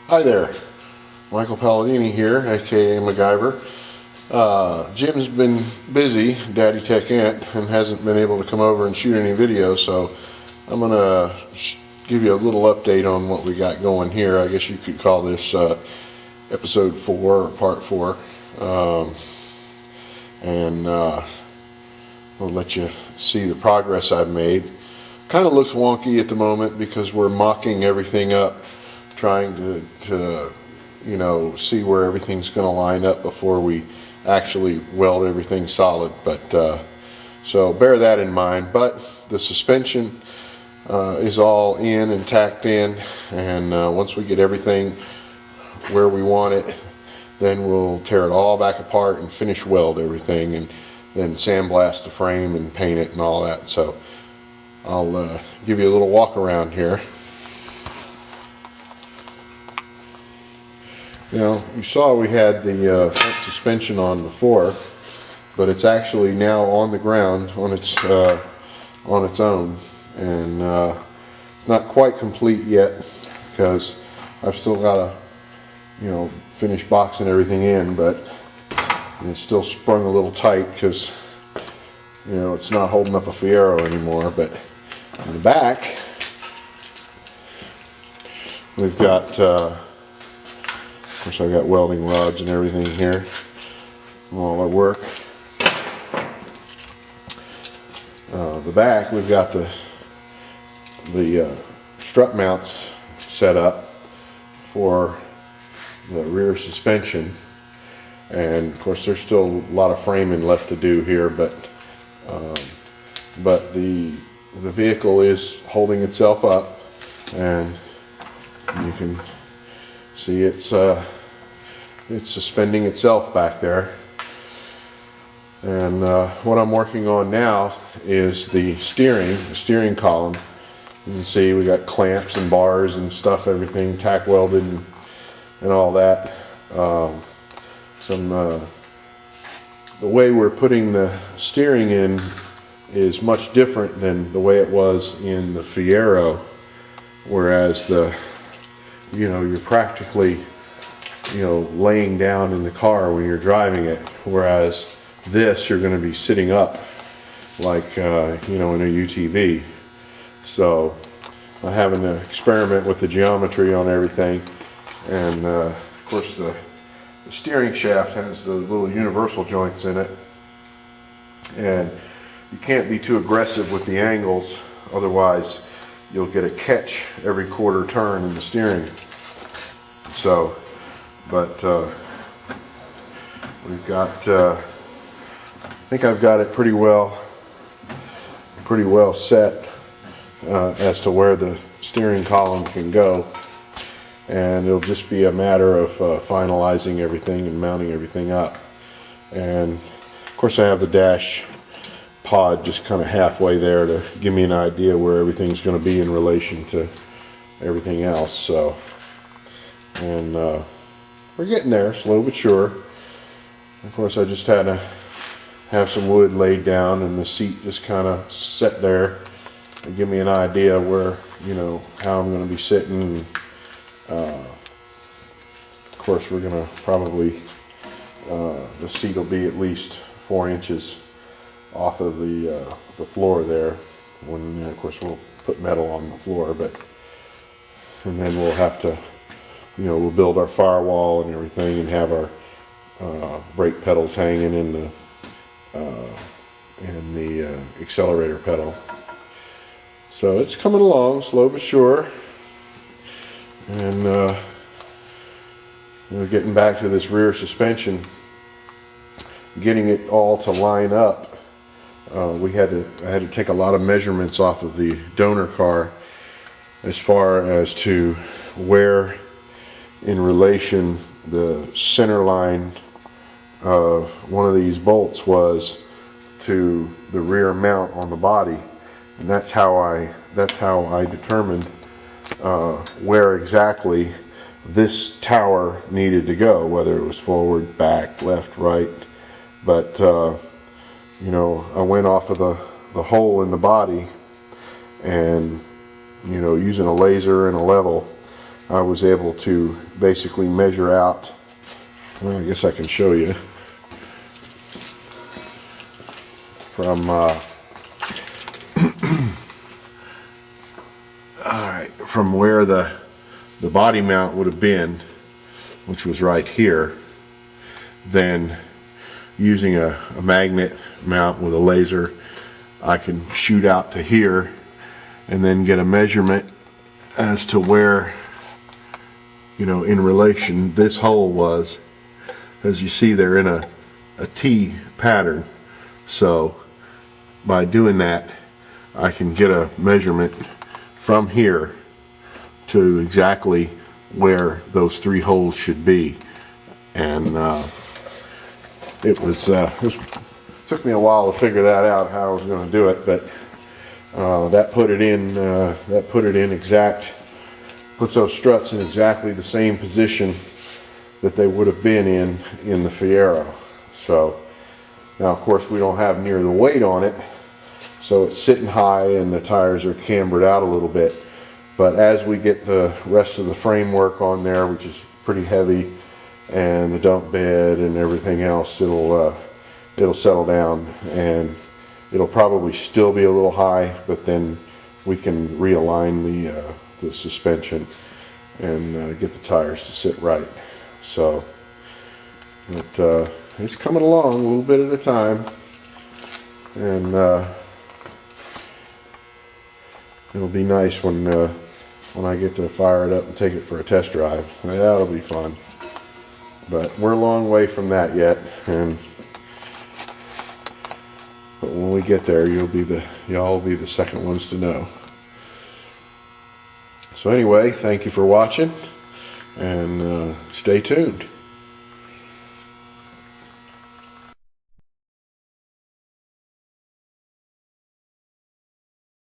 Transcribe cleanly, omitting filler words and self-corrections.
Hi there, Michael Palladini here, aka MacGyver. Jim's been busy, Daddy Tech Ant, and hasn't been able to come over and shoot any videos, so I'm going to give you a little update on what we got going here. I guess you could call this episode 4 or part 4. We'll let you see the progress I've made. Kind of looks wonky at the moment because we're mocking everything up, trying to you know, see where everything's going to line up before we actually weld everything solid. But so bear that in mind. But the suspension is all in and tacked in, and once we get everything where we want it, then we'll tear it all back apart and finish weld everything, and then sandblast the frame and paint it and all that. So I'll give you a little walk around here. You know, you saw we had the front suspension on before, but it's actually now on the ground on its own, and not quite complete yet because I've still got to, you know, finish boxing everything in, but it's still sprung a little tight because, you know, it's not holding up a Fiero anymore. But in the back, we've got, of course, I've got welding rods and everything here, all our work. The back, we've got the strut mounts set up for the rear suspension, and of course there's still a lot of framing left to do here, but the vehicle is holding itself up, and you can see it's suspending itself back there. And what I'm working on now is the steering column. You can see we got clamps and bars and stuff, everything tack welded and all that. The way we're putting the steering in is much different than the way it was in the Fiero, whereas you're practically, you know, laying down in the car when you're driving it, whereas this you're going to be sitting up like you know, in a UTV. So I'm having to experiment with the geometry on everything, and of course the steering shaft has the little universal joints in it, and you can't be too aggressive with the angles, otherwise you'll get a catch every quarter turn in the steering. So, but we've got, I think I've got it pretty well set as to where the steering column can go, and it'll just be a matter of finalizing everything and mounting everything up. And of course I have the dash pod just kind of halfway there to give me an idea where everything's going to be in relation to everything else. So, and we're getting there, slow but sure. Of course I just had to have some wood laid down, and the seat just kind of set there and give me an idea where, you know, how I'm going to be sitting. And of course we're going to probably, the seat will be at least 4 inches off of the floor there. When, of course, we'll put metal on the floor, but, and then we'll have to, you know, we'll build our firewall and everything, and have our brake pedals hanging in the accelerator pedal. So it's coming along, slow but sure. And you know, getting back to this rear suspension, getting it all to line up. I had to take a lot of measurements off of the donor car as far as to where in relation the center line of one of these bolts was to the rear mount on the body, and that's how I determined where exactly this tower needed to go, whether it was forward, back, left, right. But you know, I went off of the hole in the body, and, you know, using a laser and a level, I was able to basically measure out, well, I guess I can show you, from alright, from where the body mount would have been, which was right here, then using a magnet mount with a laser, I can shoot out to here and then get a measurement as to where, you know, in relation this hole was. As you see, they're in a T pattern, so by doing that I can get a measurement from here to exactly where those 3 holes should be. And it took me a while to figure that out, how I was going to do it, but that put it in exact, puts those struts in exactly the same position that they would have been in the Fiero. So now, of course, we don't have near the weight on it, so it's sitting high and the tires are cambered out a little bit. But as we get the rest of the framework on there, which is pretty heavy, and the dump bed and everything else, it'll settle down, and it'll probably still be a little high, but then we can realign the suspension and get the tires to sit right. So, but it's coming along a little bit at a time, and it'll be nice when I get to fire it up and take it for a test drive. That'll be fun. But we're a long way from that yet, but when we get there, y'all will be the second ones to know. So anyway, thank you for watching, and stay tuned.